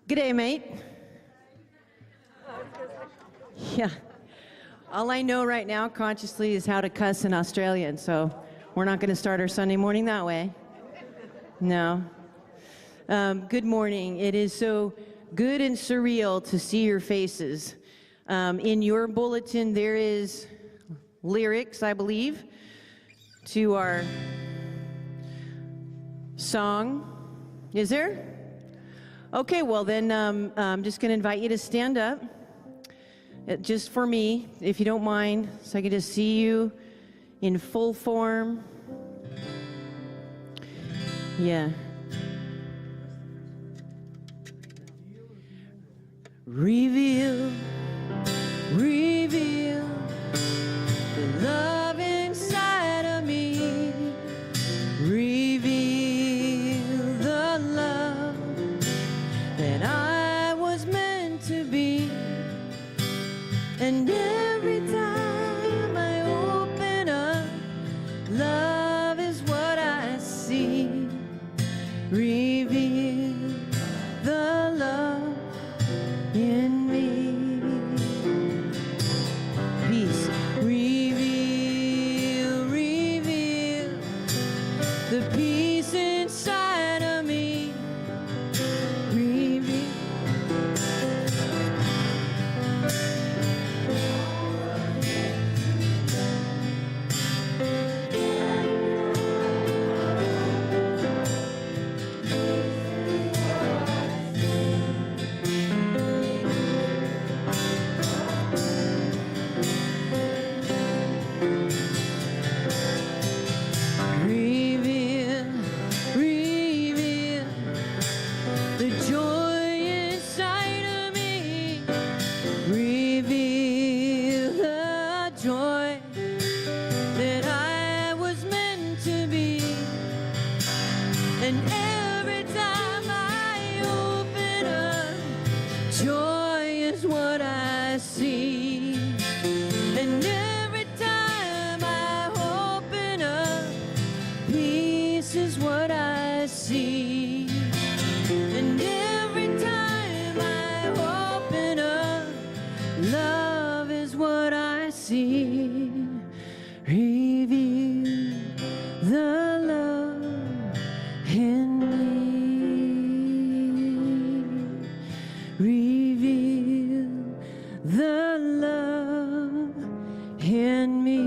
G'day, mate. Yeah. All I know right now consciously is how to cuss in Australian, so we're not going to start our Sunday morning that way. No. Good morning. It is so good and surreal to see your faces. In your bulletin, there is lyrics, I believe, to our song. Is there? Okay, well then I'm just going to invite you to stand up, just for me, if you don't mind, so I can just see you in full form. Yeah. Reveal, reveal the love inside of me. Reveal the love that I was meant to be. And every time I open up, love is what I see. Reveal the love in me. Peace. Reveal, reveal the peace inside of me. Reveal. Reveal, reveal the joy inside of me. Reveal the joy that I was meant to be. And every time I open up, joy is what I see. And every time I open up, peace is what I see. And every time I open up, love is what I see. Reveal the love in me. Reveal the love in me.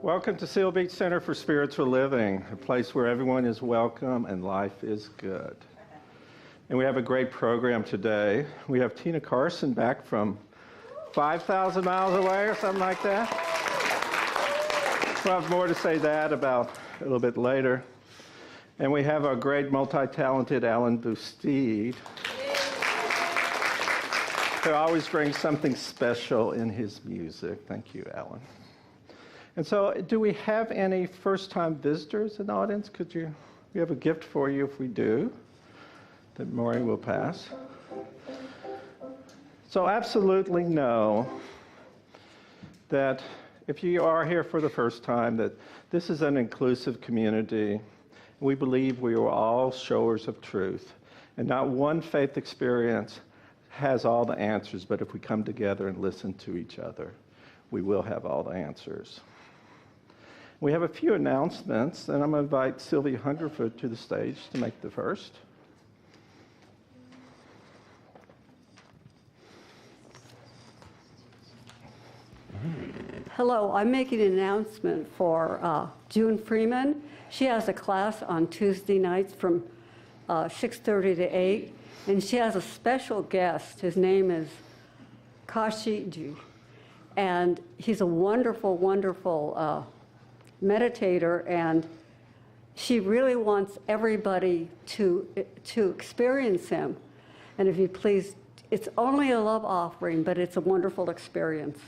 Welcome to Seal Beach Center for Spiritual Living, a place where everyone is welcome and life is good. And we have a great program today. We have Tina Carson back from 5,000 miles away or something like that. We'll have more to say that about a little bit later. And we have our great multi-talented Alan Bustede, who always brings something special in his music. Thank you, Alan. And so, do we have any first-time visitors in the audience? We have a gift for you if we do, that Maury will pass. So absolutely know that if you are here for the first time, that this is an inclusive community. We believe we are all showers of truth, and not one faith experience has all the answers, but if we come together and listen to each other, we will have all the answers. We have a few announcements, and I'm going to invite Sylvia Hungerford to the stage to make the first. Hello, I'm making an announcement for June Freeman. She has a class on Tuesday nights from 6:30 to 8, and she has a special guest. His name is Kashiji, and he's a wonderful, wonderful meditator, and she really wants everybody to experience him. And if you please, it's only a love offering, but it's a wonderful experience.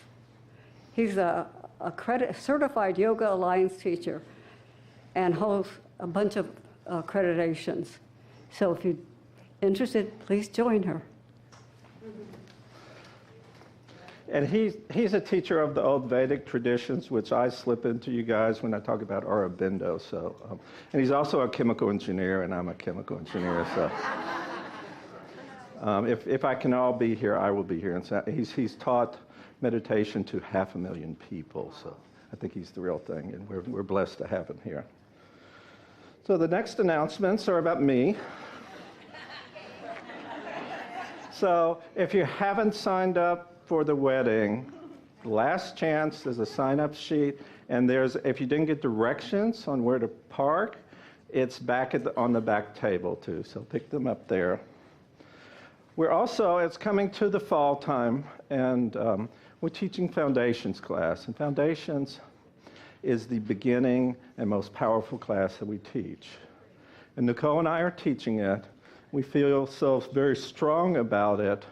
He's a certified Yoga Alliance teacher and hosts a bunch of accreditations. So if you're interested, please join her. And he's a teacher of the old Vedic traditions, which I slip into you guys when I talk about Aurobindo. So, and he's also a chemical engineer, and I'm a chemical engineer. So, if I can all be here, I will be here. And so he's taught meditation to 500,000 people. So I think he's the real thing, and we're blessed to have him here. So the next announcements are about me. So if you haven't signed up for the wedding, last chance, there's a sign-up sheet, and if you didn't get directions on where to park, it's back on the back table too, so pick them up there. It's coming to the fall time, and we're teaching Foundations class, and Foundations is the beginning and most powerful class that we teach. And Nicole and I are teaching it. We feel so very strong about it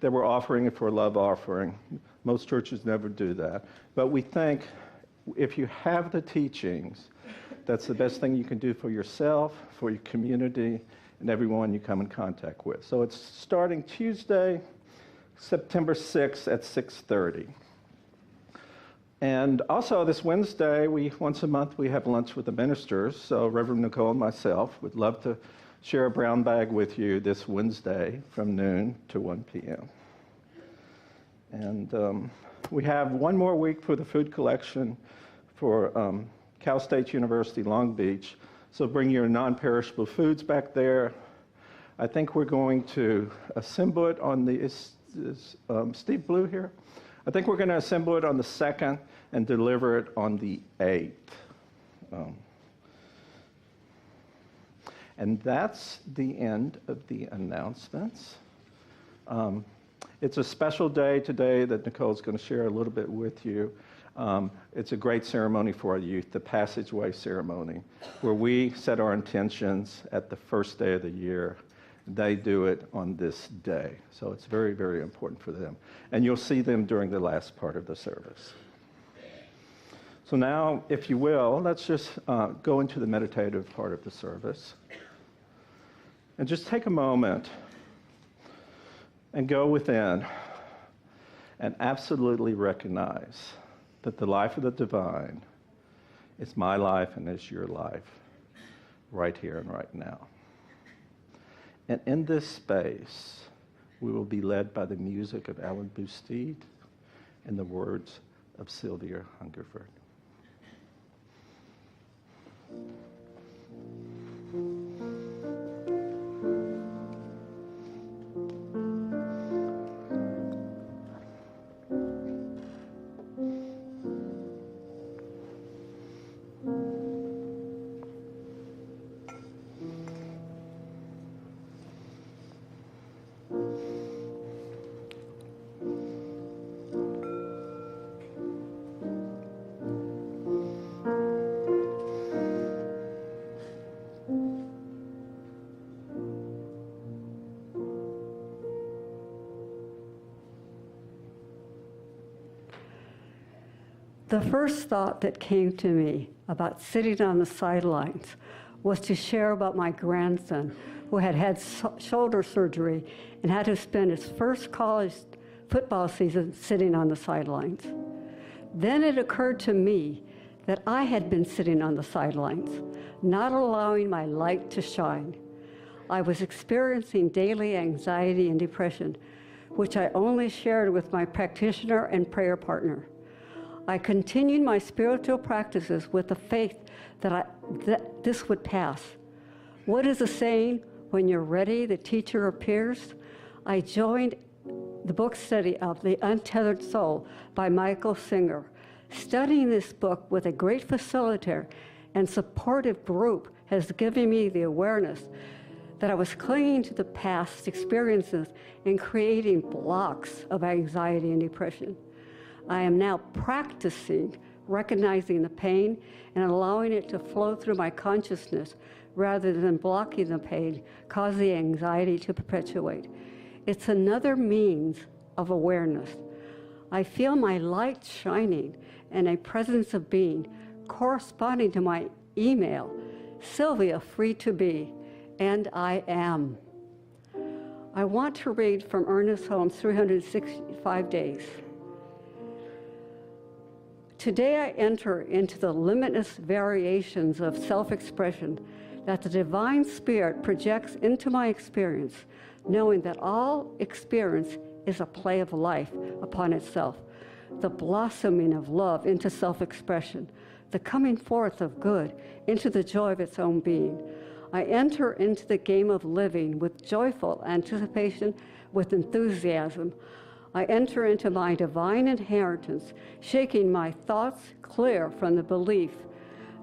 that we're offering it for a love offering. Most churches never do that. But we think if you have the teachings, that's the best thing you can do for yourself, for your community, and everyone you come in contact with. So it's starting Tuesday, September 6th at 6:30. And also this Wednesday, once a month, we have lunch with the ministers. So Reverend Nicole and myself would love to share a brown bag with you this Wednesday from noon to 1 p.m. And we have one more week for the food collection for Cal State University Long Beach. So bring your non-perishable foods back there. I think we're going to assemble it on is Steve Blue here? I think we're going to assemble it on the 2nd and deliver it on the 8th. And that's the end of the announcements. It's a special day today that Nicole's going to share a little bit with you. It's a great ceremony for our youth, the Passageway Ceremony, where we set our intentions at the first day of the year. They do it on this day. So it's very, very important for them. And you'll see them during the last part of the service. So now, if you will, let's just go into the meditative part of the service. And just take a moment and go within and absolutely recognize that the life of the divine is my life and is your life right here and right now. And in this space, we will be led by the music of Alan Boustede and the words of Sylvia Hungerford. The first thought that came to me about sitting on the sidelines was to share about my grandson who had had shoulder surgery and had to spend his first college football season sitting on the sidelines. Then it occurred to me that I had been sitting on the sidelines, not allowing my light to shine. I was experiencing daily anxiety and depression, which I only shared with my practitioner and prayer partner. I continued my spiritual practices with the faith that this would pass. What is the saying? When you're ready, the teacher appears. I joined the book study of The Untethered Soul by Michael Singer. Studying this book with a great facilitator and supportive group has given me the awareness that I was clinging to the past experiences and creating blocks of anxiety and depression. I am now practicing recognizing the pain and allowing it to flow through my consciousness rather than blocking the pain, causing the anxiety to perpetuate. It's another means of awareness. I feel my light shining and a presence of being corresponding to my email Sylvia, free to be, and I am. I want to read from Ernest Holmes' 365 Days. Today I enter into the limitless variations of self-expression that the divine spirit projects into my experience, knowing that all experience is a play of life upon itself, the blossoming of love into self-expression, the coming forth of good into the joy of its own being. I enter into the game of living with joyful anticipation, with enthusiasm. I enter into my divine inheritance, shaking my thoughts clear from the belief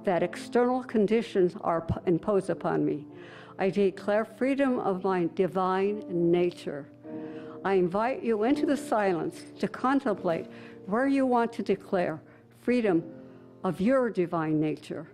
that external conditions are imposed upon me. I declare freedom of my divine nature. I invite you into the silence to contemplate where you want to declare freedom of your divine nature.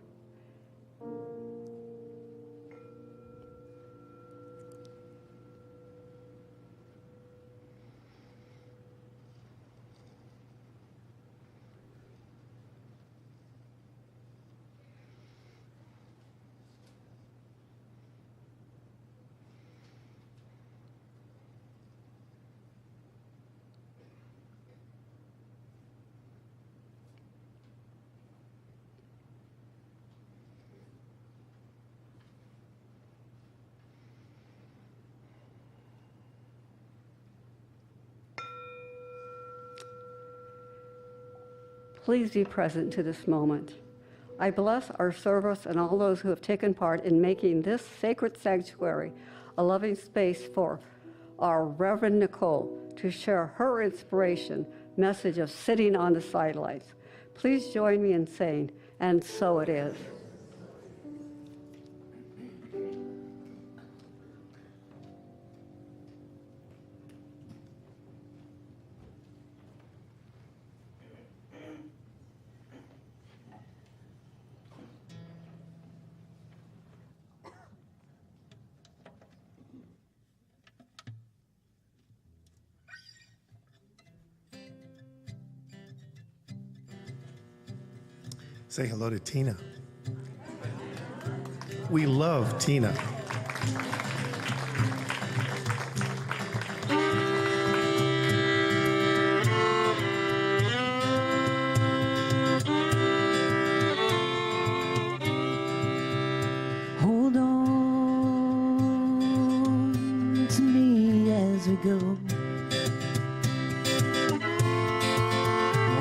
Please be present to this moment. I bless our service and all those who have taken part in making this sacred sanctuary a loving space for our Reverend Nicole to share her inspiration message of sitting on the sidelines. Please join me in saying, and so it is. Say hello to Tina. We love Tina. Hold on to me as we go,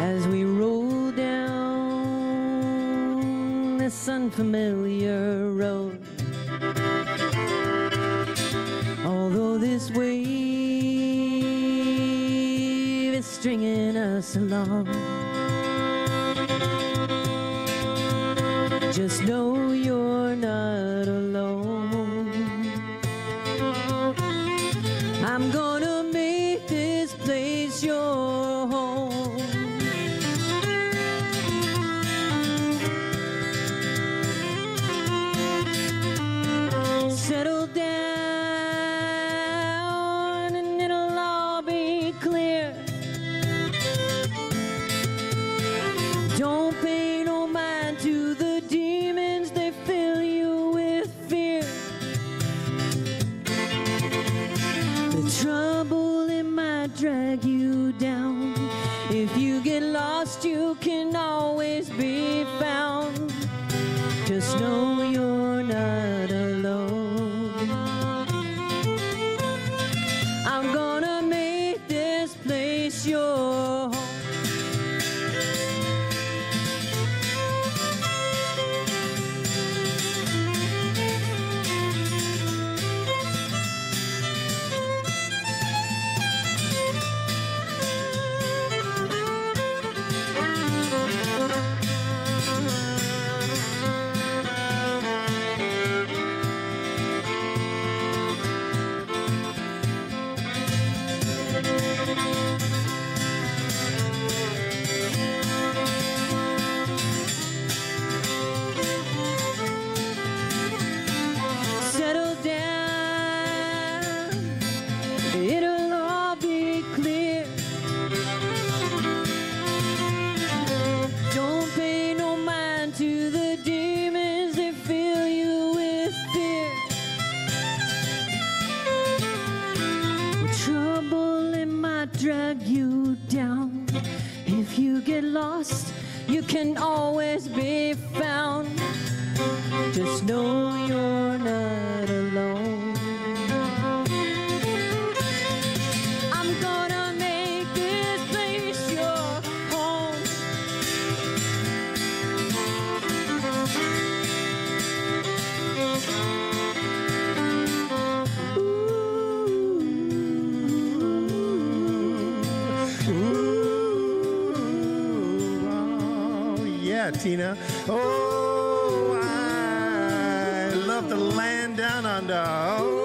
as we roll down this unfamiliar road. Although this wave is stringing us along, just know you're not alone. I'm gonna make this place your home. Settle down and it'll all be clear. Don't pay no mind to the demons, they fill you with fear. The trouble, it might drag you down. If you get lost, you can always be found. Just know you're not alone. I'm gonna make this place your home. Settle down, it'll all be clear. Don't pay no mind to the demons, they fill you drag you down. If you get lost, you can always be found. Just know you're not alone. I'm gonna make this place your home. Oh, yeah, Tina. Oh, I love the land down under. Oh.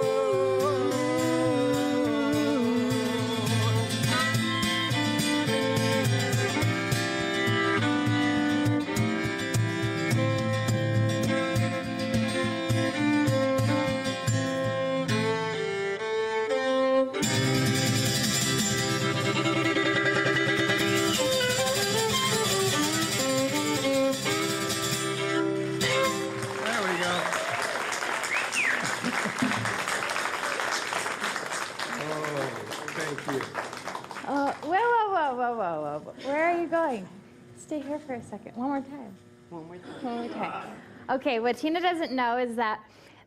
There we go. Oh, thank you. Whoa. Where are you going? Stay here for a second. One more time. One more time. Okay, what Tina doesn't know is that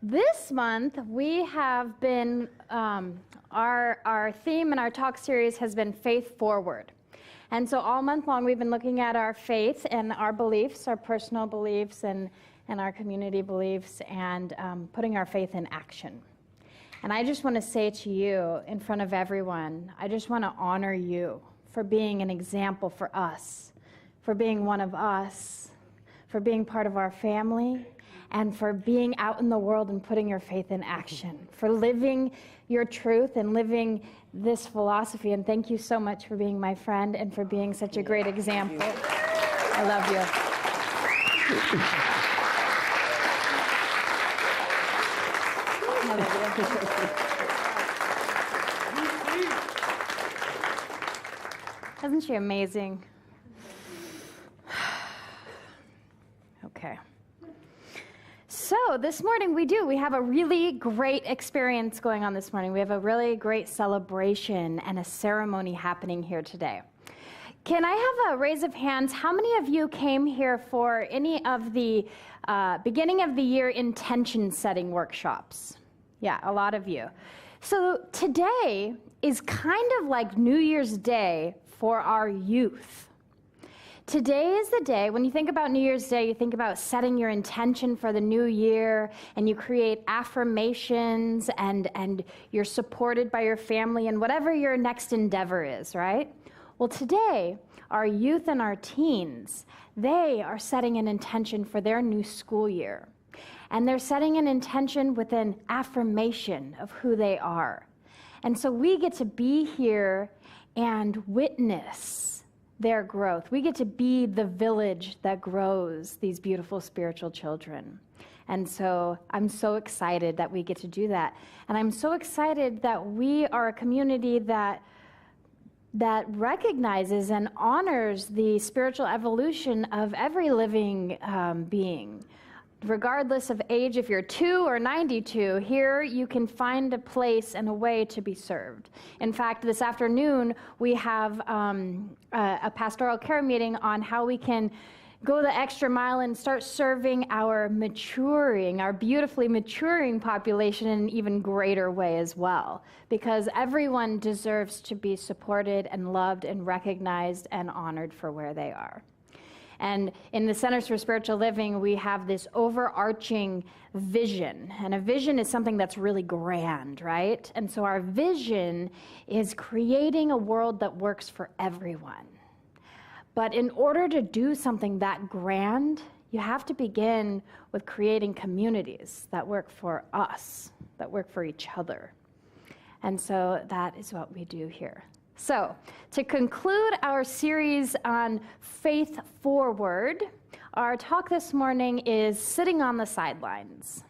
this month we have been, our theme in our talk series has been Faith Forward. And so all month long we've been looking at our faith and our beliefs, our personal beliefs and our community beliefs, and putting our faith in action. And I just want to say to you in front of everyone, I just want to honor you for being an example for us, for being one of us, for being part of our family, and for being out in the world and putting your faith in action, for living your truth and living this philosophy. And thank you so much for being my friend and for being such a great example. I love you. Isn't she amazing? Okay. So this morning we have a really great experience going on this morning. We have a really great celebration and a ceremony happening here today. Can I have a raise of hands? How many of you came here for any of the beginning of the year intention setting workshops? Yeah, a lot of you. So today is kind of like New Year's Day for our youth. Today is the day, when you think about New Year's Day, you think about setting your intention for the new year, and you create affirmations, and you're supported by your family and whatever your next endeavor is, right? Well, today, our youth and our teens, they are setting an intention for their new school year. And they're setting an intention with an affirmation of who they are. And so we get to be here and witness their growth. We get to be the village that grows these beautiful spiritual children. And so I'm so excited that we get to do that. And I'm so excited that we are a community that recognizes and honors the spiritual evolution of every living being. Regardless of age, if you're 2 or 92, here you can find a place and a way to be served. In fact, this afternoon we have a pastoral care meeting on how we can go the extra mile and start serving our beautifully maturing population in an even greater way as well. Because everyone deserves to be supported and loved and recognized and honored for where they are. And in the Centers for Spiritual Living, we have this overarching vision. And a vision is something that's really grand, right? And so our vision is creating a world that works for everyone. But in order to do something that grand, you have to begin with creating communities that work for us, that work for each other. And so that is what we do here. So, to conclude our series on Faith Forward, our talk this morning is Sitting on the Sidelines.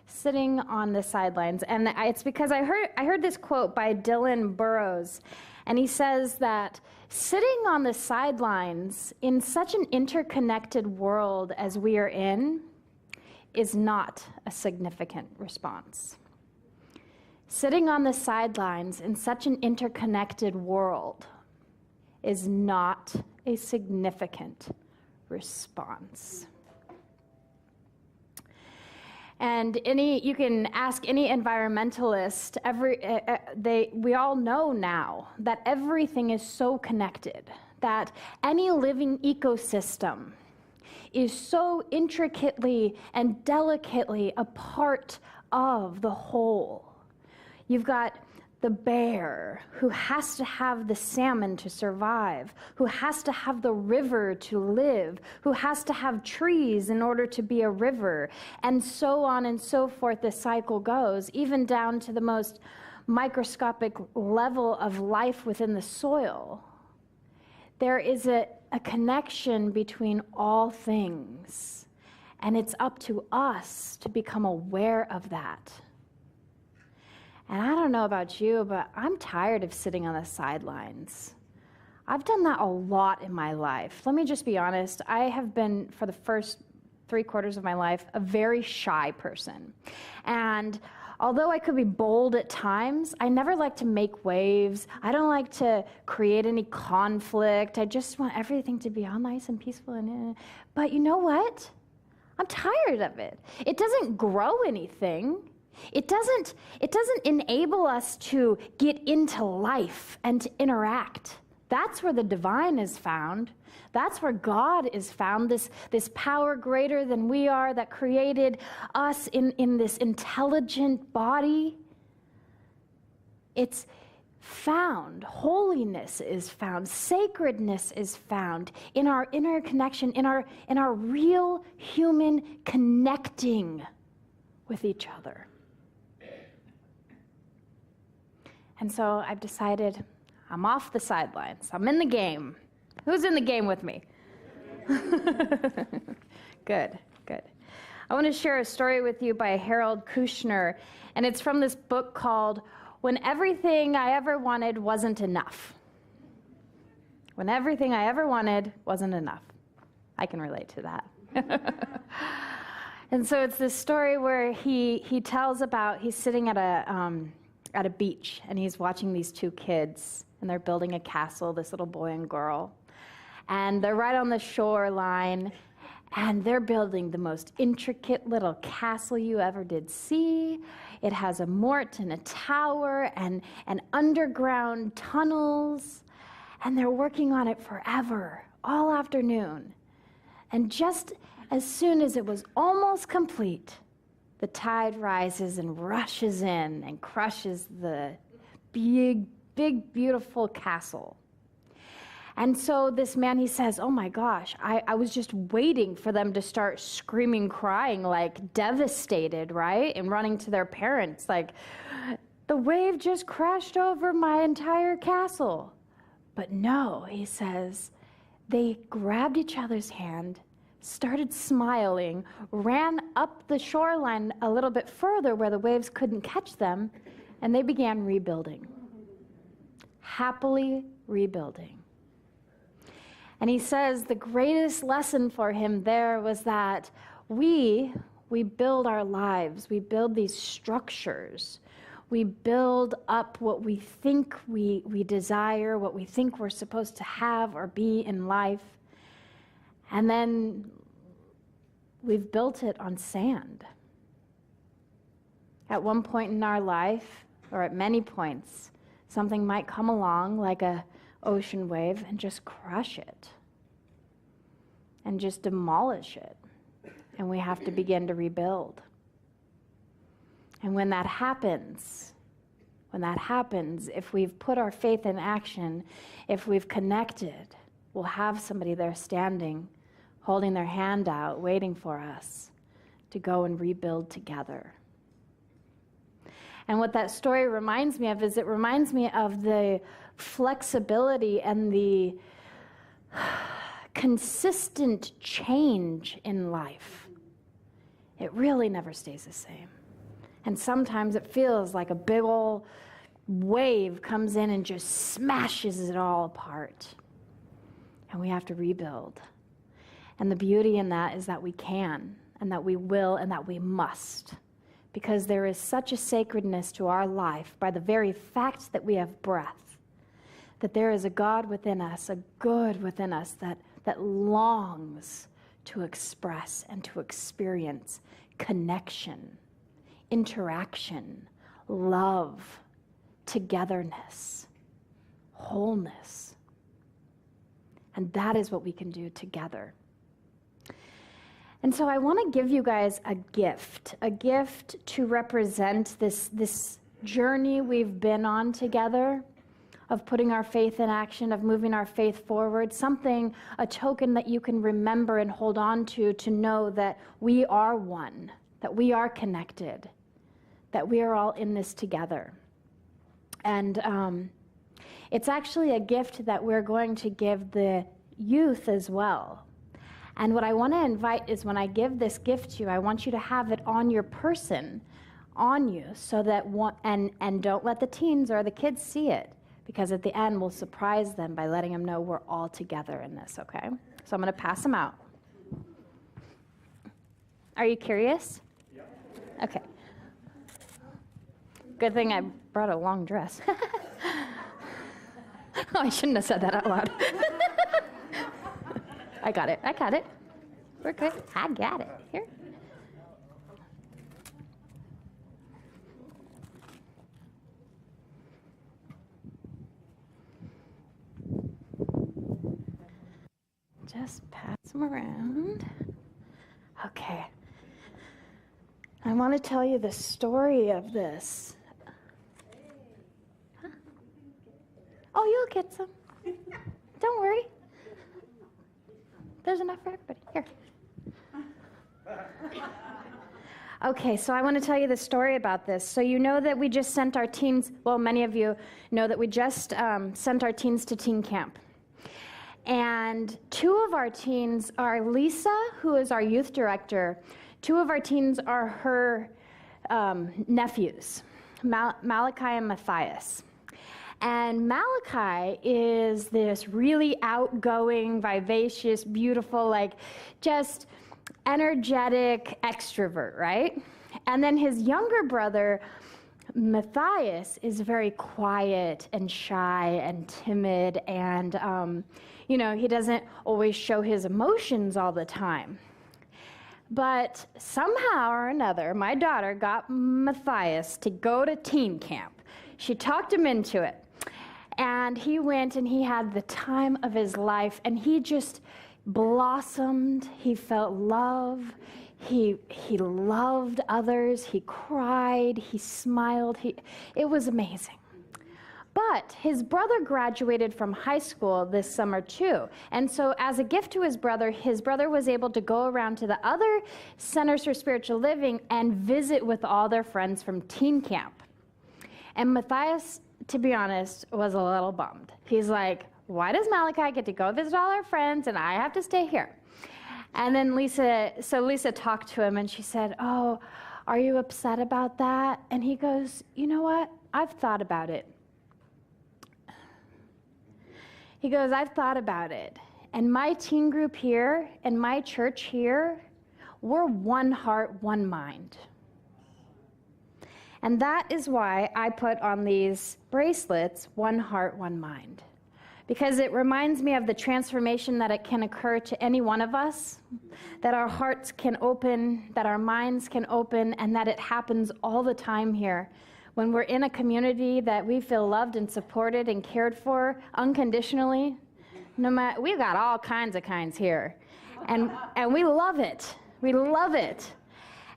Sitting on the Sidelines. And it's because I heard this quote by Dylan Burrows, and he says that sitting on the sidelines in such an interconnected world as we are in is not a significant response. Sitting on the sidelines in such an interconnected world is not a significant response. And you can ask any environmentalist, we all know now that everything is so connected, that any living ecosystem is so intricately and delicately a part of the whole. You've got the bear who has to have the salmon to survive, who has to have the river to live, who has to have trees in order to be a river, and so on and so forth. The cycle goes, even down to the most microscopic level of life within the soil. There is a connection between all things, and it's up to us to become aware of that. And I don't know about you, but I'm tired of sitting on the sidelines. I've done that a lot in my life. Let me just be honest. I have been, for the first 3/4 of my life, a very shy person. And although I could be bold at times, I never like to make waves. I don't like to create any conflict. I just want everything to be all nice and peaceful. But you know what? I'm tired of it. It doesn't grow anything. It doesn't enable us to get into life and to interact. That's where the divine is found. That's where God is found, this power greater than we are that created us in this intelligent body. It's found. Holiness is found. Sacredness is found in our inner connection, in our real human connecting with each other. And so I've decided I'm off the sidelines. I'm in the game. Who's in the game with me? Good. I want to share a story with you by Harold Kushner, and it's from this book called When Everything I Ever Wanted Wasn't Enough. When everything I ever wanted wasn't enough. I can relate to that. And so it's this story where he tells about, he's sitting at a beach, and he's watching these two kids, and they're building a castle, this little boy and girl. And they're right on the shoreline, and they're building the most intricate little castle you ever did see. It has a moat and a tower and underground tunnels, and they're working on it forever, all afternoon. And just as soon as it was almost complete, the tide rises and rushes in and crushes the big, beautiful castle. And so this man, he says, oh my gosh, I was just waiting for them to start screaming, crying, like devastated, right? And running to their parents, like, the wave just crashed over my entire castle. But no, he says, they grabbed each other's hand, started smiling, ran up the shoreline a little bit further where the waves couldn't catch them, and they began rebuilding. Happily rebuilding. And he says the greatest lesson for him there was that we build our lives, we build these structures, we build up what we think we desire, what we think we're supposed to have or be in life. And then we've built it on sand. At one point in our life, or at many points, something might come along like a ocean wave and just crush it and just demolish it. And we have to begin to rebuild. And when that happens, if we've put our faith in action, if we've connected, we'll have somebody there standing, holding their hand out, waiting for us to go and rebuild together. And what that story reminds me of is it reminds me of the flexibility and the consistent change in life. It really never stays the same. And sometimes it feels like a big old wave comes in and just smashes it all apart. And we have to rebuild. And the beauty in that is that we can, and that we will, and that we must. because there is such a sacredness to our life by the very fact that we have breath, that there is a God within us, a good within us that longs to express and to experience connection, interaction, love, togetherness, wholeness. And that is what we can do together. And so I want to give you guys a gift to represent this journey we've been on together of putting our faith in action, of moving our faith forward, something, a token that you can remember and hold on to know that we are one, that we are connected, that we are all in this together. And it's actually a gift that we're going to give the youth as well. And what I want to invite is when I give this gift to you, I want you to have it on your person, on you, so that and don't let the teens or the kids see it, because at the end we'll surprise them by letting them know we're all together in this, okay? So I'm going to pass them out. Are you curious? Yeah. Okay. Good thing I brought a long dress. Oh, I shouldn't have said that out loud. I got it. We're good. I got it. Here. Just pass them around. Okay. I want to tell you the story of this. Huh? Oh, you'll get some. Don't worry. There's enough for everybody. Here. Okay, so I want to tell you the story about this. So you know that we just sent our teens, well, many of you know that we just sent our teens to teen camp. And two of our teens are Lisa, who is our youth director. Two of our teens are her nephews, Malachi and Matthias. And Malachi is this really outgoing, vivacious, beautiful, like just energetic extrovert, right? And then his younger brother, Matthias, is very quiet and shy and timid, and he doesn't always show his emotions all the time. But somehow or another, my daughter got Matthias to go to teen camp. She talked him into it. And he went and he had the time of his life, and he just blossomed. He felt love. He loved others. He cried. He smiled. It was amazing. But his brother graduated from high school this summer too. And so as a gift to his brother was able to go around to the other centers for spiritual living and visit with all their friends from teen camp. And Matthias, to be honest, was a little bummed. He's like, why does Malachi get to go visit all our friends and I have to stay here? And then Lisa talked to him and she said, oh, are you upset about that? And he goes, you know what? I've thought about it. He goes, I've thought about it. And my teen group here and my church here, we're one heart, one mind. And that is why I put on these bracelets, one heart, one mind. Because it reminds me of the transformation that it can occur to any one of us, that our hearts can open, that our minds can open, and that it happens all the time here. When we're in a community that we feel loved and supported and cared for unconditionally, we've got all kinds here. And we love it. We love it.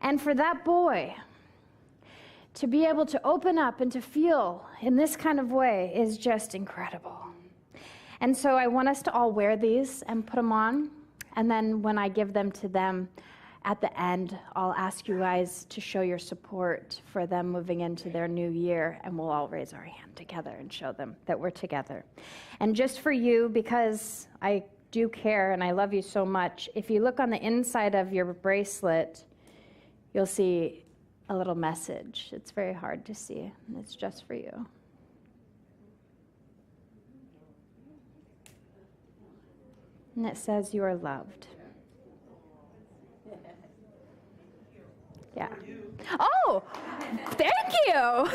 And for that boy to be able to open up and to feel in this kind of way is just incredible. And so I want us to all wear these and put them on. And then when I give them to them at the end, I'll ask you guys to show your support for them moving into their new year. And we'll all raise our hand together and show them that we're together. And just for you, because I do care and I love you so much, if you look on the inside of your bracelet, you'll see a little message. It's very hard to see. It's just for you. And it says you are loved. Yeah. Oh, thank you.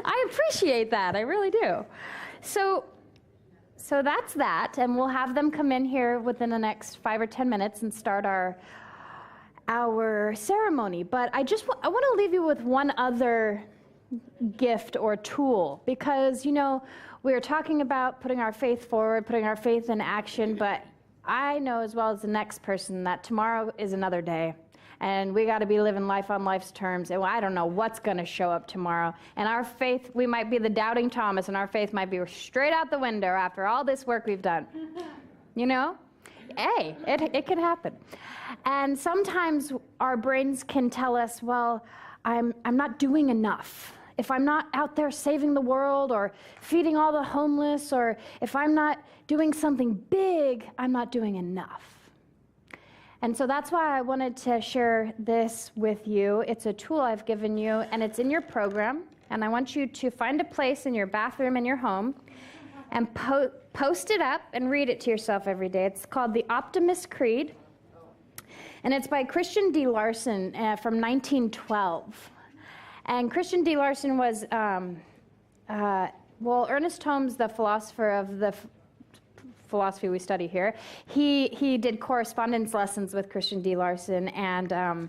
I appreciate that. I really do. So that's that, and we'll have them come in here within the next 5 or 10 minutes and start our ceremony. But I want to leave you with one other gift or tool, because we are talking about putting our faith forward, putting our faith in action, but I know as well as the next person that tomorrow is another day. And we got to be living life on life's terms. And I don't know what's going to show up tomorrow. And our faith, we might be the doubting Thomas, and our faith might be straight out the window after all this work we've done. Hey, it can happen. And sometimes our brains can tell us, well, I'm not doing enough. If I'm not out there saving the world or feeding all the homeless, or if I'm not doing something big, I'm not doing enough. And so that's why I wanted to share this with you. It's a tool I've given you, and it's in your program. And I want you to find a place in your bathroom in your home and post it up and read it to yourself every day. It's called the Optimist Creed, and it's by Christian D. Larson from 1912. And Christian D. Larson was, Ernest Holmes, the philosopher of the philosophy we study here, he did correspondence lessons with Christian D. Larson, and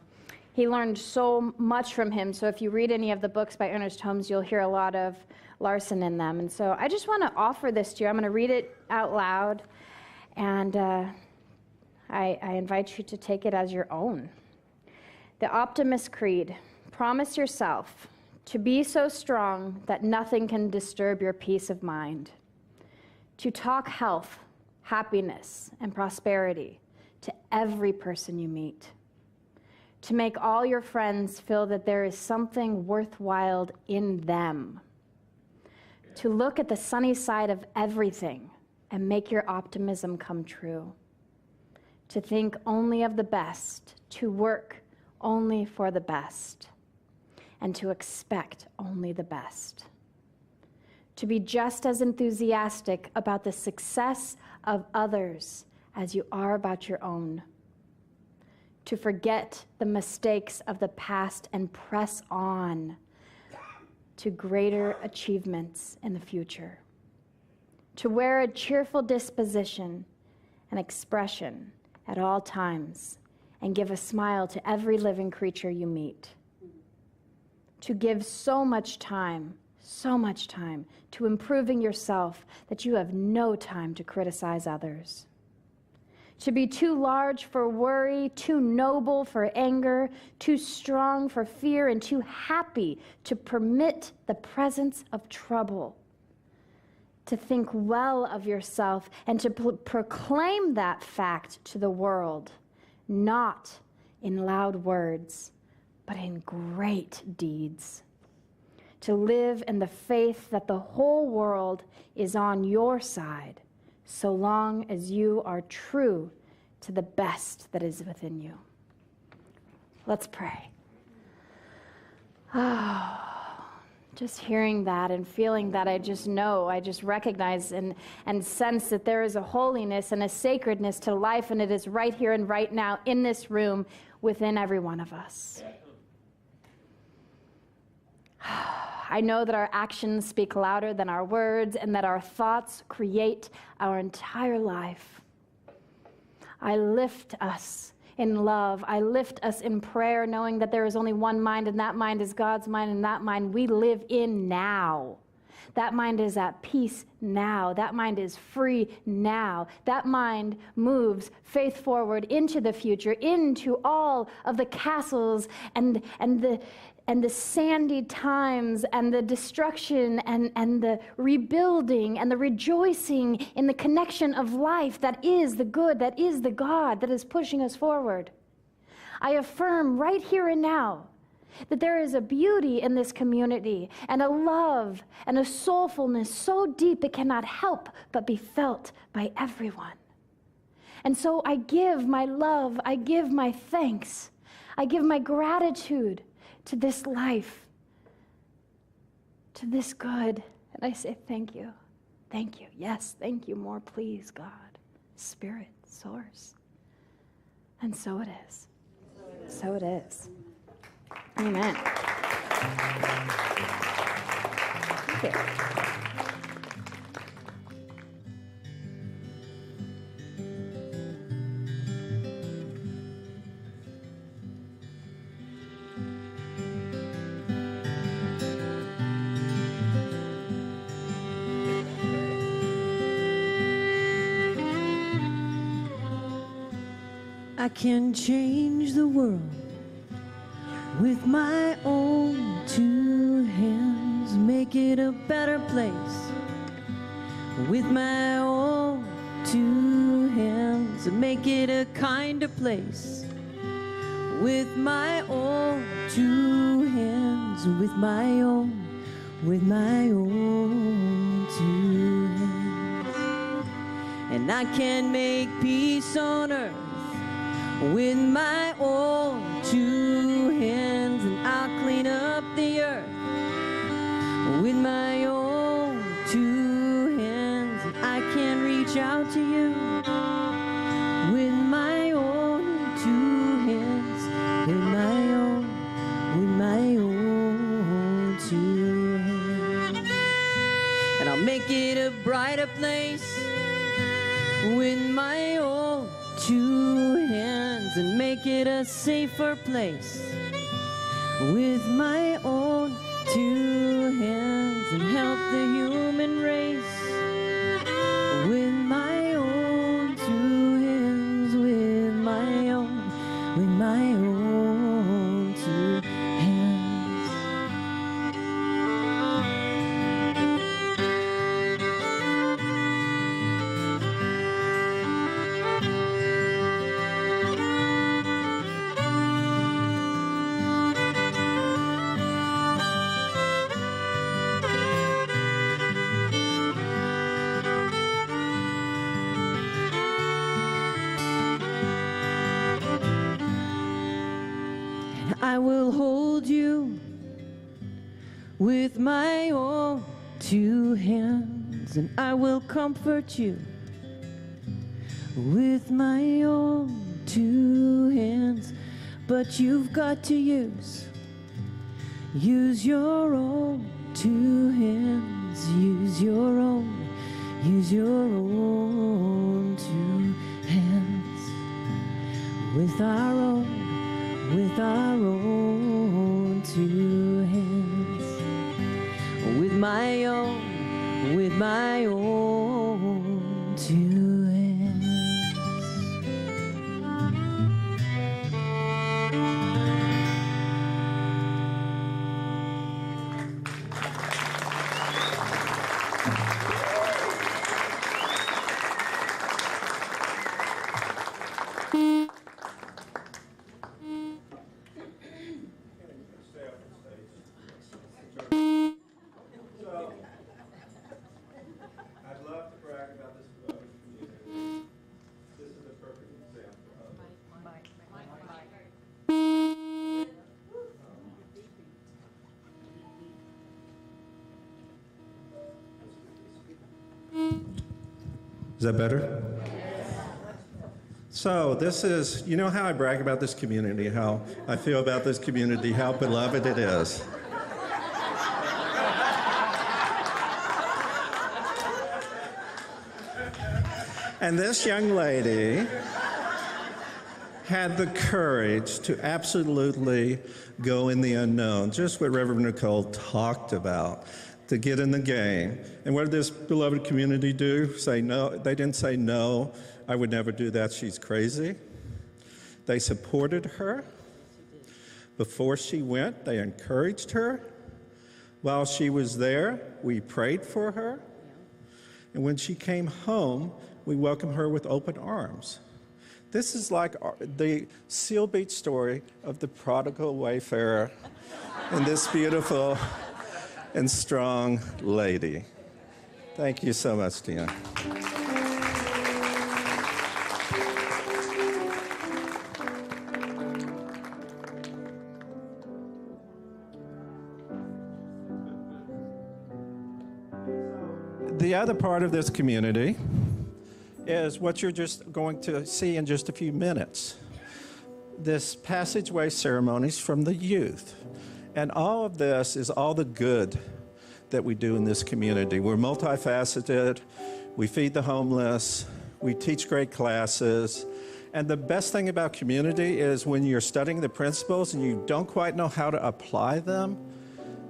he learned so much from him. So if you read any of the books by Ernest Holmes, you'll hear a lot of Larson in them. And so I just want to offer this to you. I'm going to read it out loud, and I invite you to take it as your own. The Optimist Creed. Promise yourself to be so strong that nothing can disturb your peace of mind. To talk health, happiness, and prosperity to every person you meet. To make all your friends feel that there is something worthwhile in them. To look at the sunny side of everything and make your optimism come true. To think only of the best, to work only for the best, and to expect only the best. To be just as enthusiastic about the success of others as you are about your own. To forget the mistakes of the past and press on to greater achievements in the future. To wear a cheerful disposition and expression at all times and give a smile to every living creature you meet. To give so much time to improving yourself that you have no time to criticize others. To be too large for worry, too noble for anger, too strong for fear, and too happy to permit the presence of trouble. To think well of yourself and to proclaim that fact to the world, not in loud words, but in great deeds. To live in the faith that the whole world is on your side, so long as you are true to the best that is within you. Let's pray. Just hearing that and feeling that, I just recognize and sense that there is a holiness and a sacredness to life, and it is right here and right now in this room within every one of us. I know that our actions speak louder than our words, and that our thoughts create our entire life. I lift us in love. I lift us in prayer, knowing that there is only one mind, and that mind is God's mind, and that mind we live in now. That mind is at peace now. That mind is free now. That mind moves faith forward into the future, into all of the castles and the sandy times and the destruction and the rebuilding and the rejoicing in the connection of life that is the good, that is the God that is pushing us forward. I affirm right here and now that there is a beauty in this community and a love and a soulfulness so deep it cannot help but be felt by everyone. And so I give my love, I give my thanks, I give my gratitude to this life, to this good. And I say, thank you. Thank you. Yes, thank you. More, please, God, Spirit, Source. And so it is. So it is. Amen. Thank you. I can change the world with my own two hands, make it a better place with my own two hands, make it a kinder place with my own two hands, with my own two hands. And I can make peace on earth with my own two hands, and I'll clean up the earth with my own two hands. And I can reach out to you with my own two hands, with my own two hands. And I'll make it a brighter place with my own two hands, and make it a safer place with my own two hands, and help the human race with my own two hands, with my own two hands. I will hold you with my own two hands, and I will comfort you with my own two hands. But you've got to use your own two hands, use your own two hands, with our own two hands, with my own two hands. I'd love to brag about this beloved community. This is a perfect example of it. Is that better? So this is, you know how I brag about this community, how I feel about this community, how beloved it is. And this young lady had the courage to absolutely go in the unknown, just what Reverend Nicole talked about, to get in the game. And what did this beloved community do? Say no. They didn't say, no, I would never do that, she's crazy. They supported her. Before she went, they encouraged her. While she was there, we prayed for her. And when she came home, we welcomed her with open arms. This is like the Seal Beach story of the prodigal wayfarer and this beautiful and strong lady. Thank you so much, Tina. The other part of this community is what you're just going to see in just a few minutes. this passageway ceremonies from the youth. And all of this is all the good that we do in this community. We're multifaceted. We feed the homeless. We teach great classes. And the best thing about community is when you're studying the principles and you don't quite know how to apply them,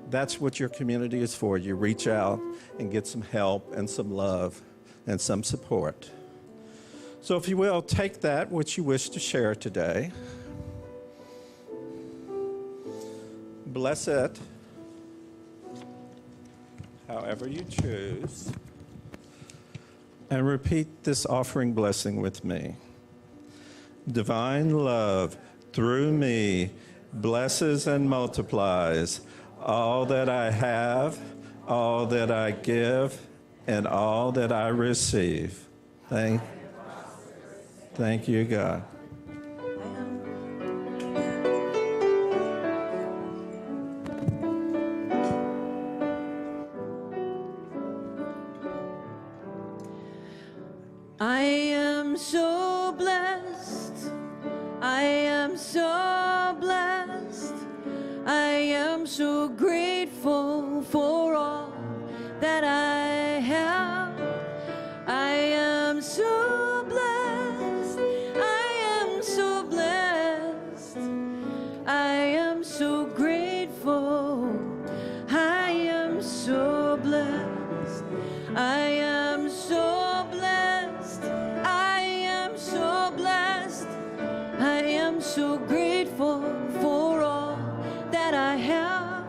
that's what your community is for. You reach out and get some help and some love and some support. So if you will, take that which you wish to share today. Bless it however you choose. And repeat this offering blessing with me. Divine love through me blesses and multiplies all that I have, all that I give, and all that I receive. Thank you, God. I am so blessed. I am so blessed. I am so grateful for all that I have. I am so blessed. I am so blessed. I am so grateful. I am so blessed. I am so blessed. I am so blessed. I am so grateful for all that I have.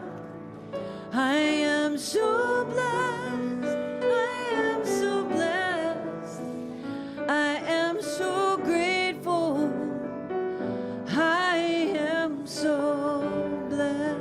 I am so blessed. I am so blessed. I am so grateful. I am so blessed.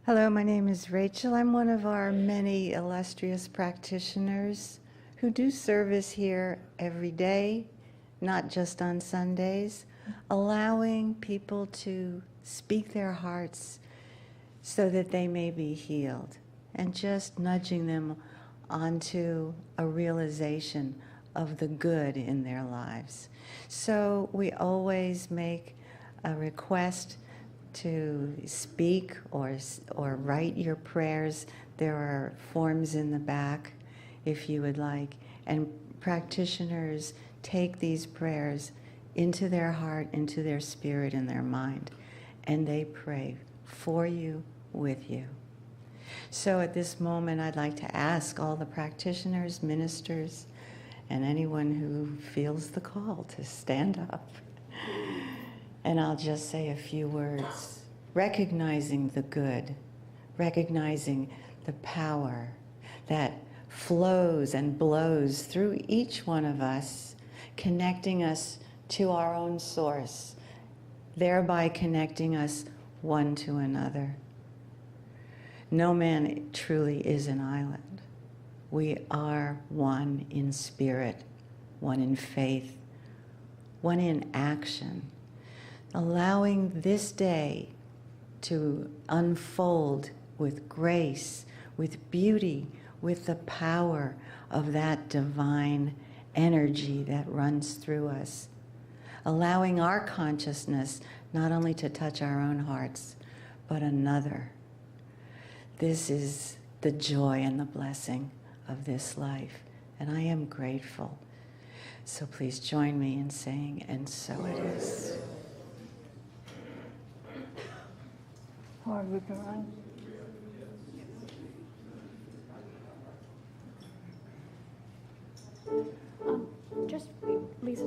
Hello, my name is Rachel. I'm one of our many illustrious practitioners who do service here every day, not just on Sundays, allowing people to speak their hearts so that they may be healed, and just nudging them onto a realization of the good in their lives. So we always make a request to speak or write your prayers. There are forms in the back if you would like. And practitioners take these prayers into their heart, into their spirit and their mind, and they pray for you, with you. So at this moment, I'd like to ask all the practitioners, ministers, and anyone who feels the call to stand up. And I'll just say a few words, recognizing the good, recognizing the power that flows and blows through each one of us, connecting us to our own source, thereby connecting us one to another. No man truly is an island. We are one in spirit, one in faith, one in action, allowing this day to unfold with grace, with beauty, with the power of that divine energy that runs through us, allowing our consciousness not only to touch our own hearts, but another. This is the joy and the blessing of this life, and I am grateful. So please join me in saying, and so it is. Just wait, Lisa.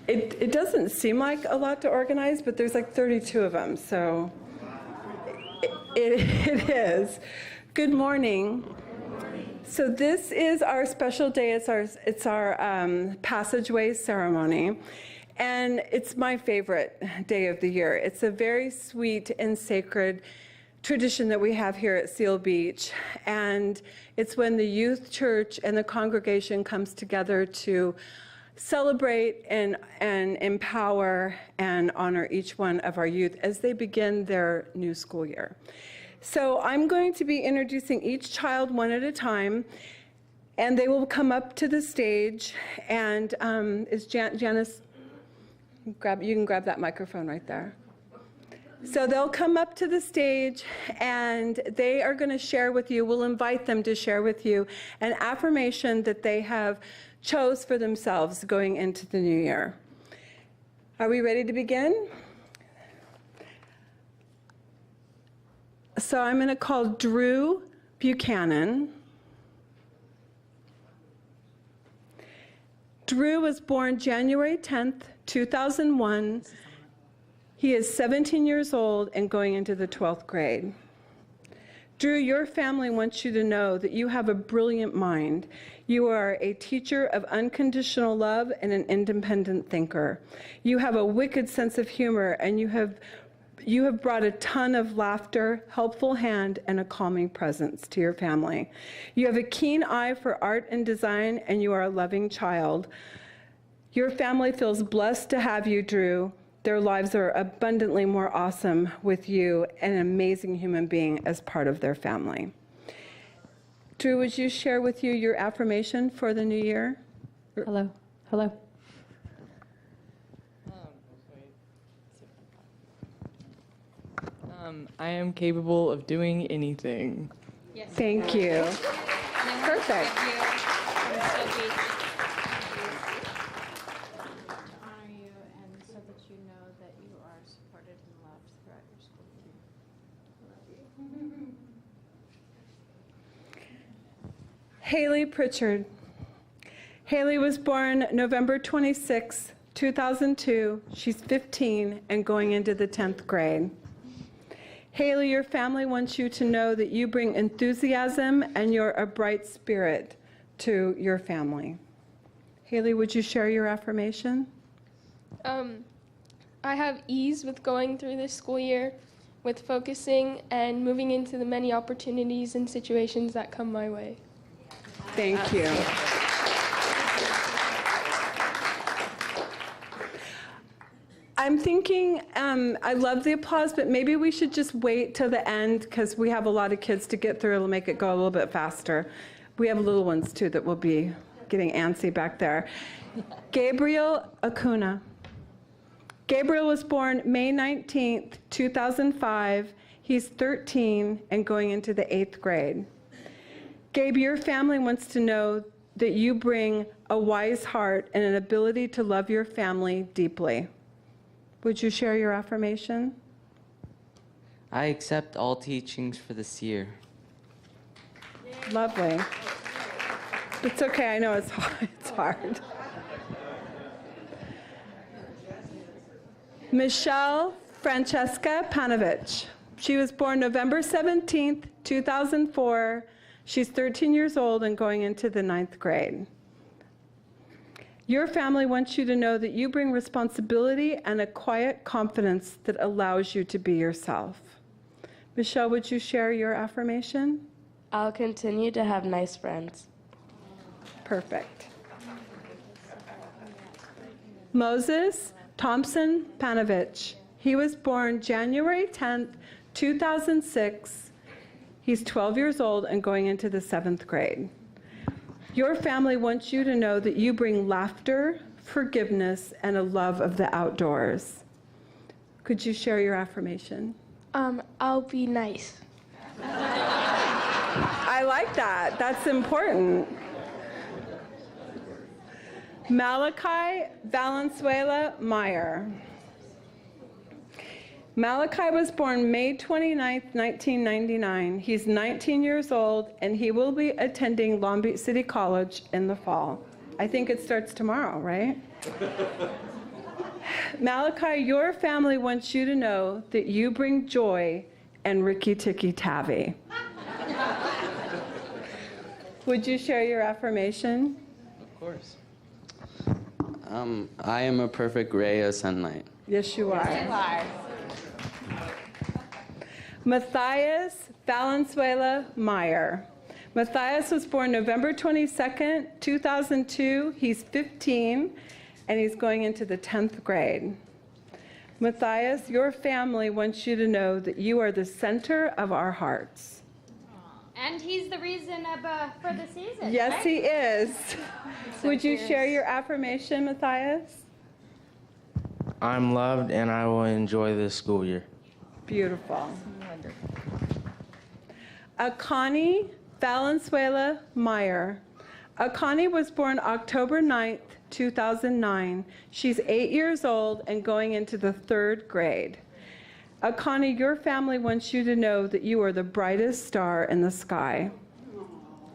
It doesn't seem like a lot to organize, but there's like 32 of them, so it is. Good morning. So this is our special day. It's our passageway ceremony, and it's my favorite day of the year. It's a very sweet and sacred tradition that we have here at Seal Beach, and it's when the youth church and the congregation comes together to celebrate and empower and honor each one of our youth as they begin their new school year. So I'm going to be introducing each child one at a time, and they will come up to the stage. And is Janice, you can grab that microphone right there. So they'll come up to the stage, and they are going to share with you, we'll invite them to share with you an affirmation that they have chose for themselves going into the new year. Are we ready to begin? So I'm going to call Drew Buchanan. Drew was born January 10th, 2001. He is 17 years old and going into the 12th grade. Drew, your family wants you to know that you have a brilliant mind. You are a teacher of unconditional love and an independent thinker. You have a wicked sense of humor, and you have brought a ton of laughter, helpful hand, and a calming presence to your family. You have a keen eye for art and design, and you are a loving child. Your family feels blessed to have you, Drew. Their lives are abundantly more awesome with you, an amazing human being as part of their family. Drew, would you share with you your affirmation for the new year? Hello. Hello. I am capable of doing anything. Yes. Thank you. Perfect. Honor you, and so that you know that you are supported and loved throughout your school year. I love you. Haley Pritchard. Haley was born November 26, 2002. She's 15 and going into the 10th grade. Haley, your family wants you to know that you bring enthusiasm and you're a bright spirit to your family. Haley, would you share your affirmation? I have ease with going through this school year, with focusing and moving into the many opportunities and situations that come my way. Thank you. I'm thinking, I love the applause, but maybe we should just wait till the end because we have a lot of kids to get through. It'll make it go a little bit faster. We have little ones, too, that will be getting antsy back there. Gabriel Acuna. Gabriel was born May 19th, 2005. He's 13 and going into the 8th grade. Gabe, your family wants to know that you bring a wise heart and an ability to love your family deeply. Would you share your affirmation? I accept all teachings for this year. Lovely. It's okay, I know it's hard. It's hard. Michelle Francesca Panovich. She was born November 17th, 2004. She's 13 years old and going into the 9th grade. Your family wants you to know that you bring responsibility and a quiet confidence that allows you to be yourself. Michelle, would you share your affirmation? I'll continue to have nice friends. Perfect. Moses Thompson Panovich. He was born January 10th, 2006. He's 12 years old and going into the 7th grade. Your family wants you to know that you bring laughter, forgiveness, and a love of the outdoors. Could you share your affirmation? I'll be nice. I like that. That's important. Malachi Valenzuela Meyer. Malachi was born May 29, 1999. He's 19 years old, and he will be attending Long Beach City College in the fall. I think it starts tomorrow, right? Malachi, your family wants you to know that you bring joy and ricky-ticky-tavi. Would you share your affirmation? Of course. I am a perfect ray of sunlight. Yes, you are. Matthias Valenzuela Meyer. Matthias was born November 22nd, 2002. He's 15, and he's going into the 10th grade. Matthias, your family wants you to know that you are the center of our hearts. And he's the reason for the season. Yes, right? he is. Would you share your affirmation, Matthias? I'm loved and I will enjoy this school year. Beautiful. Akani Valenzuela Meyer. Akani was born October 9th, 2009. She's 8 years old and going into the 3rd grade. Akani, your family wants you to know that you are the brightest star in the sky.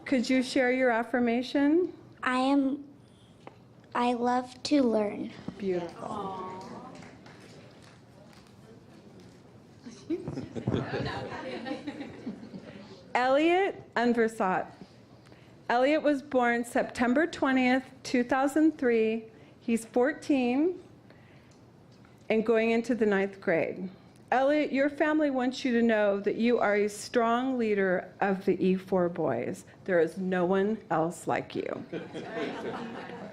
Could you share your affirmation? I love to learn. Beautiful. Elliot Unversat. Elliot was born September 20th, 2003. He's 14 and going into the 9th grade. Elliot, your family wants you to know that you are a strong leader of the E4 boys. There is no one else like you.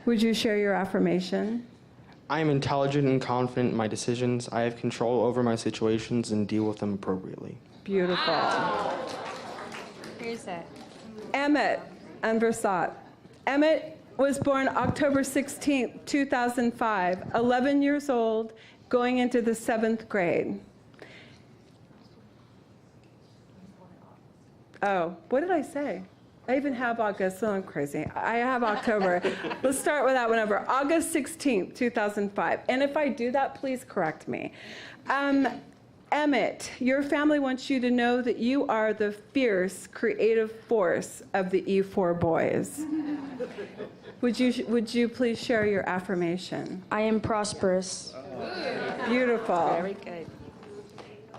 Would you share your affirmation? I am intelligent and confident in my decisions. I have control over my situations and deal with them appropriately. Beautiful. Here's it. Emmett Unversat. Emmett was born October 16th, 2005, 11 years old, going into the 7th grade. Oh, what did I say? I even have August, so I'm crazy. I have October. Let's start with that one over. August 16th, 2005. And if I do that, please correct me. Emmett, your family wants you to know that you are the fierce, creative force of the E4 boys. Would you please share your affirmation? I am prosperous. Beautiful. Very good.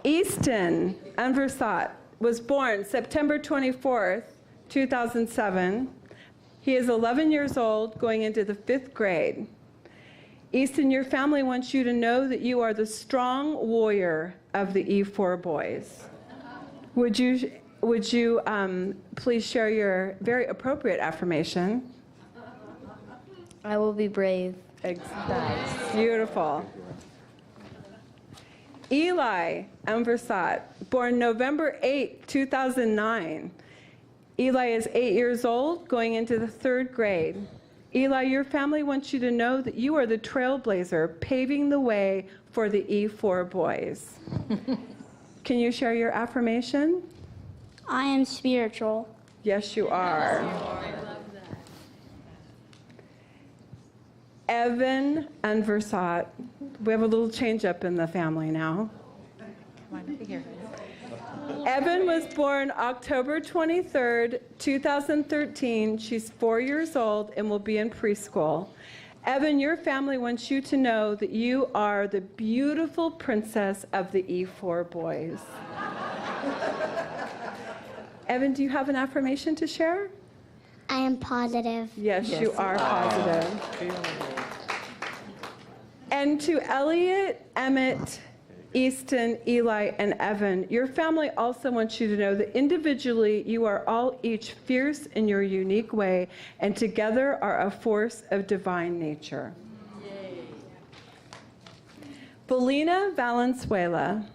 Easton Unversat was born September 24th, 2007. He is 11 years old, going into the 5th grade. Easton, your family wants you to know that you are the strong warrior of the E4 boys. Would you please share your very appropriate affirmation? I will be brave. Nice. Beautiful. Eli Unversat, born November 8, 2009. Eli is 8 years old, going into the 3rd grade. Eli, your family wants you to know that you are the trailblazer, paving the way for the E4 boys. Can you share your affirmation? I am spiritual. Yes, you are. Evan Unversat. We have a little change up in the family now. Evan was born October 23rd, 2013. She's 4 years old and will be in preschool. Evan, your family wants you to know that you are the beautiful princess of the E4 boys. Evan, do you have an affirmation to share? I am positive. Yes, you are positive. And to Elliot, Emmett, Easton, Eli, and Evan, your family also wants you to know that individually you are all each fierce in your unique way, and together are a force of divine nature. Yay. Belina Valenzuela.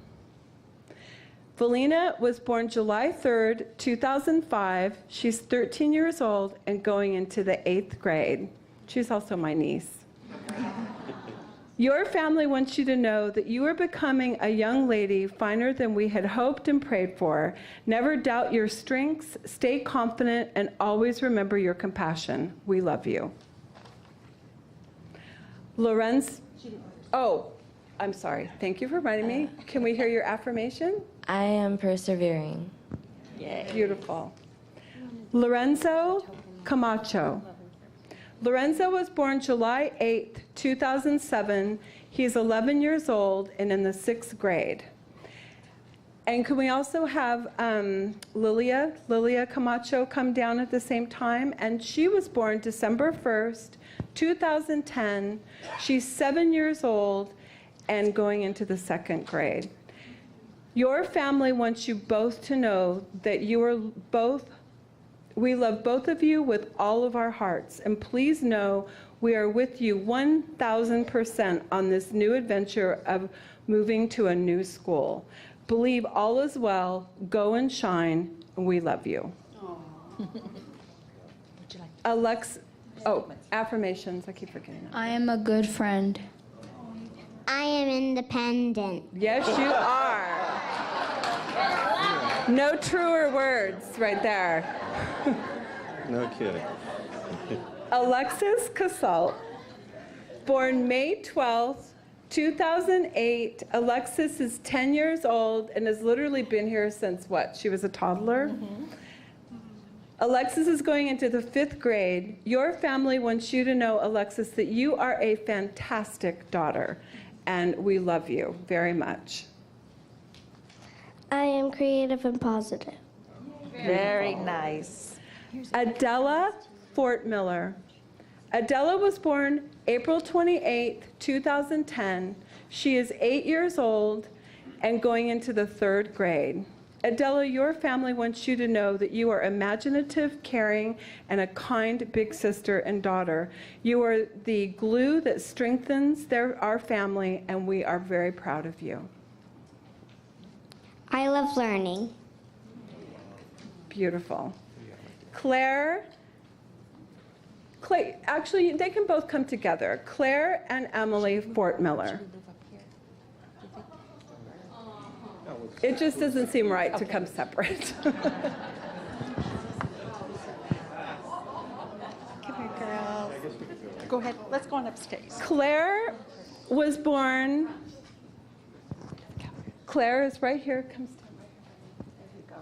Belina was born July 3rd, 2005. She's 13 years old and going into the 8th grade. She's also my niece. Your family wants you to know that you are becoming a young lady finer than we had hoped and prayed for. Never doubt your strengths, stay confident, and always remember your compassion. We love you. Lorenz, oh, I'm sorry. Thank you for reminding me. Can we hear your affirmation? I am persevering. Yay. Beautiful. Lorenzo Camacho. Lorenzo was born July 8th, 2007. He's 11 years old and in the 6th grade. And can we also have Lilia Camacho come down at the same time? And she was born December 1st, 2010. She's 7 years old and going into the 2nd grade. Your family wants you both to know that you are both. We love both of you with all of our hearts, and please know we are with you 1,000% on this new adventure of moving to a new school. Believe all is well, go and shine, and we love you. Affirmations, I keep forgetting that. I am a good friend. I am independent. Yes, you are. No truer words right there. No kidding. Alexis Casalt, born May 12th, 2008. Alexis is 10 years old and has literally been here since what? She was a toddler? Mm-hmm. Alexis is going into the 5th grade. Your family wants you to know, Alexis, that you are a fantastic daughter, and we love you very much. I am creative and positive. Very nice. Adela Fort Miller. Adela was born April 28th, 2010. She is 8 years old and going into the 3rd grade. Adela, your family wants you to know that you are imaginative, caring, and a kind big sister and daughter. You are the glue that strengthens our family, and we are very proud of you. I love learning. Beautiful. Clay, actually, they can both come together. Claire and Emily Fort Miller. It just doesn't seem right to come separate. Come here, girls. Go ahead. Let's go on upstairs. Claire was born. Claire is right here. Comes. There you go.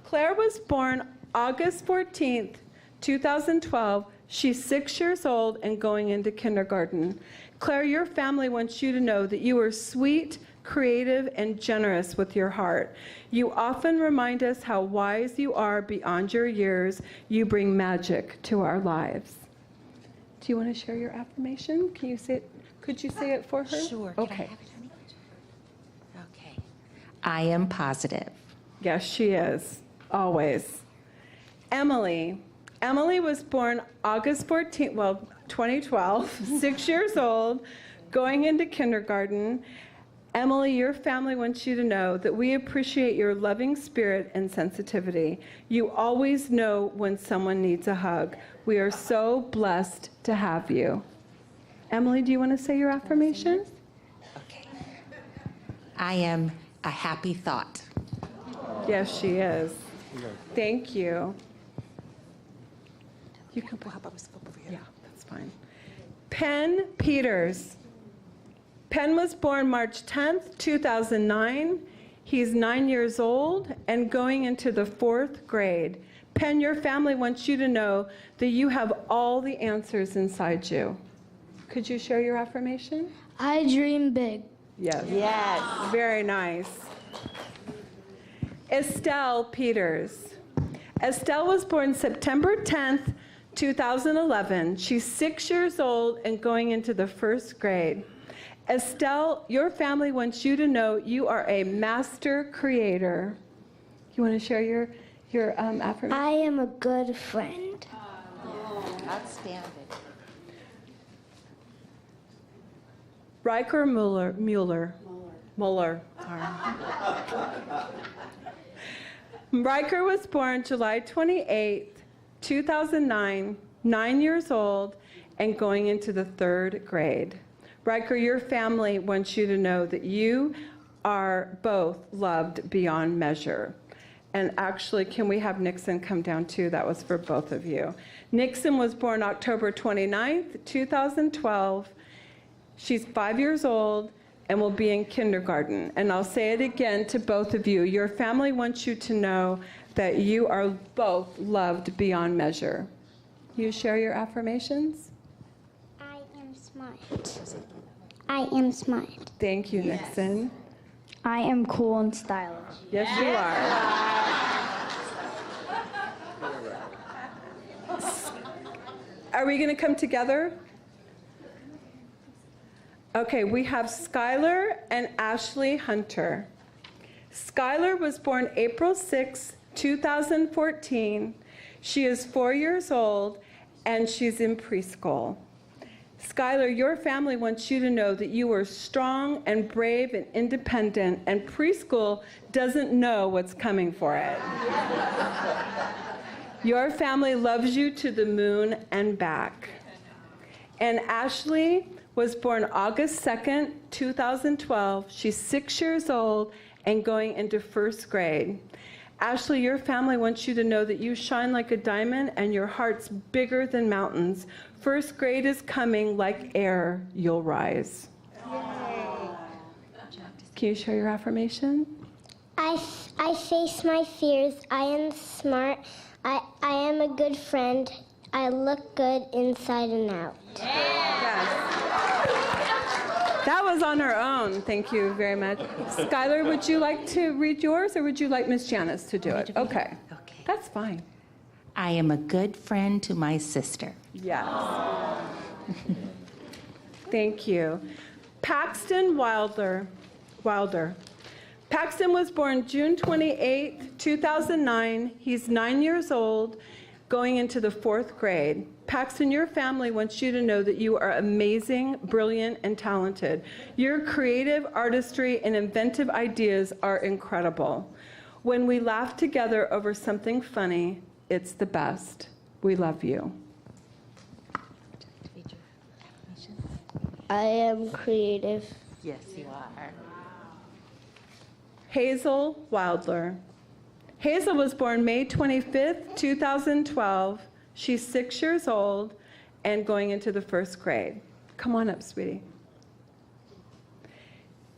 Claire was born August 14th, 2012. She's 6 years old and going into kindergarten. Claire, your family wants you to know that you are sweet, creative, and generous with your heart. You often remind us how wise you are beyond your years. You bring magic to our lives. Do you want to share your affirmation? Can you say it? Could you say it for her? Sure. Okay. Okay. I am positive. Yes, she is. Always. Emily. Emily was born August 14th, 2012, 6 years old, going into kindergarten. Emily, your family wants you to know that we appreciate your loving spirit and sensitivity. You always know when someone needs a hug. We are so blessed to have you. Emily, do you want to say your affirmation? Okay. I am a happy thought. Yes, she is. Thank you. You can put, yeah, that's fine. Penn Peters. Penn was born March 10th, 2009. He's 9 years old and going into the 4th grade. Penn, your family wants you to know that you have all the answers inside you. Could you share your affirmation? I dream big. Yes. Yes. Very nice. Estelle Peters. Estelle was born September 10th, 2011. She's 6 years old and going into the 1st grade. Estelle, your family wants you to know you are a master creator. You want to share your affirmation? I am a good friend. Outstanding. Riker Mueller. Sorry. Riker was born July 28th, 2009, 9 years old, and going into the 3rd grade. Riker, your family wants you to know that you are both loved beyond measure. And actually, can we have Nixon come down too? That was for both of you. Nixon was born October 29th, 2012. She's 5 years old and will be in kindergarten. And I'll say it again to both of you. Your family wants you to know that you are both loved beyond measure. You share your affirmations? I am smart. I am smart. Thank you, Nixon. I am cool and stylish. Yes, you are. Are we going to come together? Okay, we have Skylar and Ashley Hunter. Skylar was born April 6, 2014. She is 4 years old, and she's in preschool. Skylar, your family wants you to know that you are strong and brave and independent, and preschool doesn't know what's coming for it. Your family loves you to the moon and back. And Ashley was born August 2nd, 2012. She's 6 years old and going into first grade. Ashley, your family wants you to know that you shine like a diamond and your heart's bigger than mountains. First grade is coming, like air, you'll rise. Yay. Can you share your affirmation? I face my fears. I am smart. I am a good friend. I look good inside and out. Yes. That was on her own. Thank you very much. Skylar, would you like to read yours, or would you like Miss Janice to do it? Okay. That's fine. I am a good friend to my sister. Yes. Thank you. Paxton Wilder. Paxton was born June 28, 2009. He's 9 years old, going into the 4th grade. Paxton, your family wants you to know that you are amazing, brilliant, and talented. Your creative artistry and inventive ideas are incredible. When we laugh together over something funny, it's the best. We love you. I am creative. Yes, you are. Hazel Wildler. Hazel was born May 25th, 2012. She's 6 years old and going into the 1st grade. Come on up, sweetie.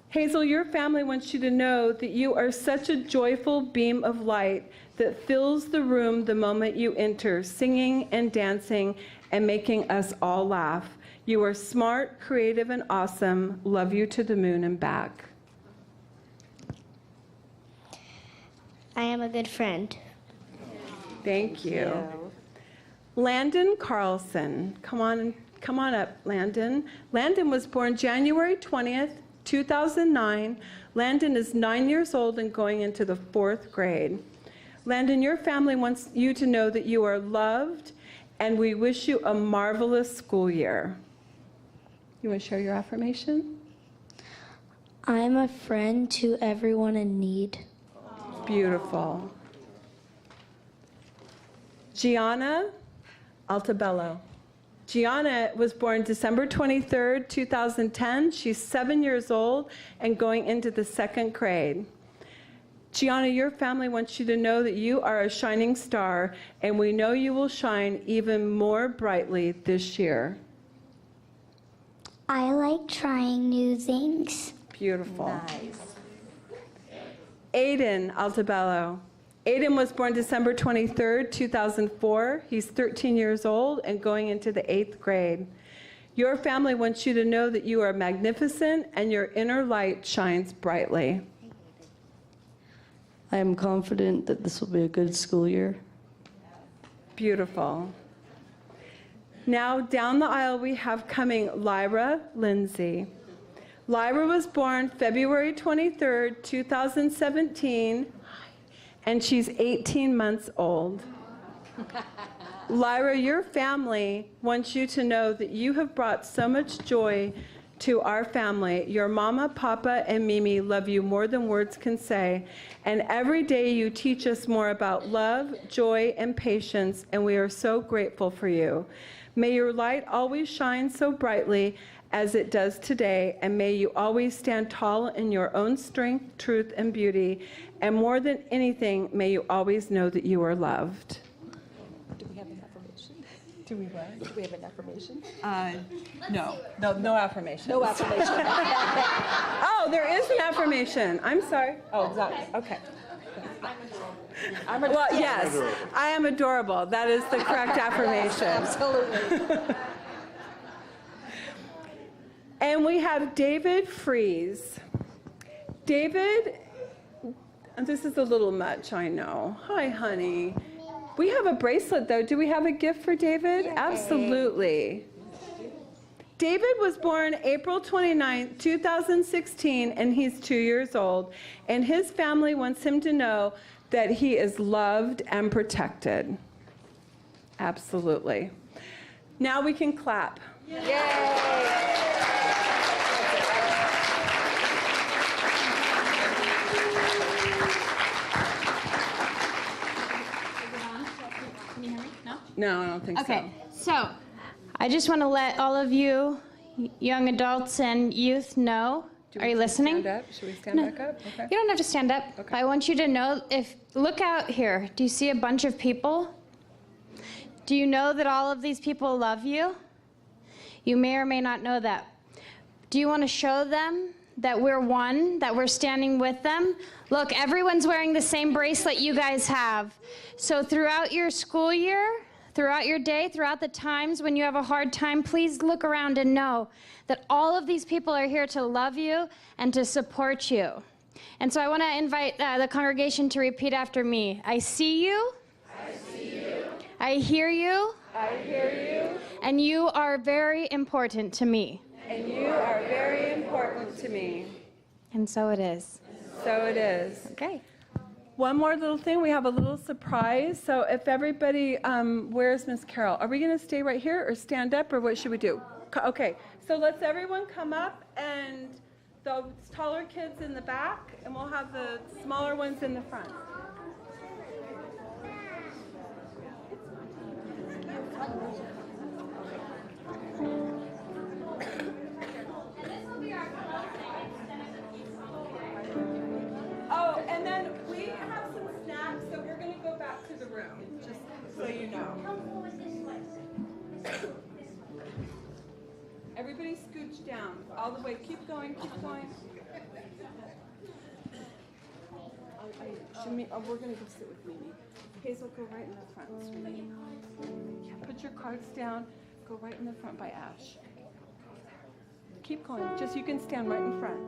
Hazel, your family wants you to know that you are such a joyful beam of light that fills the room the moment you enter, singing and dancing and making us all laugh. You are smart, creative, and awesome. Love you to the moon and back. I am a good friend. Thank you. Landon Carlson. Come on up, Landon. Landon was born January 20th, 2009. Landon is 9 years old and going into the 4th grade. Landon, your family wants you to know that you are loved, and we wish you a marvelous school year. You want to share your affirmation? I'm a friend to everyone in need. Beautiful. Gianna Altabello. Gianna was born December 23rd, 2010. She's 7 years old and going into the 2nd grade. Gianna, your family wants you to know that you are a shining star, and we know you will shine even more brightly this year. I like trying new things. Beautiful. Nice. Aiden Altabello. Aiden was born December 23rd, 2004. He's 13 years old and going into the 8th grade. Your family wants you to know that you are magnificent and your inner light shines brightly. I am confident that this will be a good school year. Beautiful. Now down the aisle we have coming Lyra Lindsay. Lyra was born February 23rd, 2017, and she's 18 months old. Lyra, your family wants you to know that you have brought so much joy to our family. Your mama, papa, and Mimi love you more than words can say. And every day you teach us more about love, joy, and patience, and we are so grateful for you. May your light always shine so brightly as it does today, and may you always stand tall in your own strength, truth, and beauty. And more than anything, may you always know that you are loved. Do we have an affirmation? Do we what? Do we have an affirmation? No affirmation. No affirmation. Oh, there is an affirmation. I'm sorry. Oh, exactly. Okay. Well, yes, I am adorable. That is the correct affirmation. Absolutely. And we have David Fries. David, this is a little much, I know. Hi, honey. We have a bracelet, though. Do we have a gift for David? Yay. Absolutely. David was born April 29, 2016, and he's 2 years old. And his family wants him to know that he is loved and protected. Absolutely. Now we can clap. Yay! No, I don't think so. Okay, so I just want to let all of you young adults and youth know. Are you listening? Stand up? Should we stand back up? Okay. You don't have to stand up. Okay. I want you to know, look out here. Do you see a bunch of people? Do you know that all of these people love you? You may or may not know that. Do you want to show them that we're one, that we're standing with them? Look, everyone's wearing the same bracelet you guys have. So throughout your school year, throughout your day, throughout the times when you have a hard time, please look around and know that all of these people are here to love you and to support you. And so I want to invite the congregation to repeat after me. I see you. I see you. I hear you. I hear you. And you are very important to me. And you are very important to me. And so it is. So it is. Okay. One more little thing, we have a little surprise. So if everybody, where's Miss Carol? Are we going to stay right here or stand up, or what should we do? Okay, so let's everyone come up, and the taller kids in the back, and we'll have the smaller ones in the front. Oh, and then we have some snacks, so we're going to go back to the room, just so you know. Everybody scooch down all the way. Keep going, keep going. We're going to go sit with Mimi. Hazel, go right in the front, sweetie. Yeah, put your cards down. Go right in the front by Ash. Keep going. Just you can stand right in front.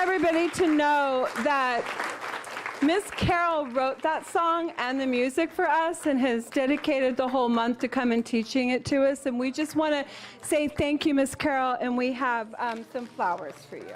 everybody to know that Miss Carol wrote that song and the music for us and has dedicated the whole month to come and teaching it to us. And we just want to say thank you, Miss Carol, and we have some flowers for you.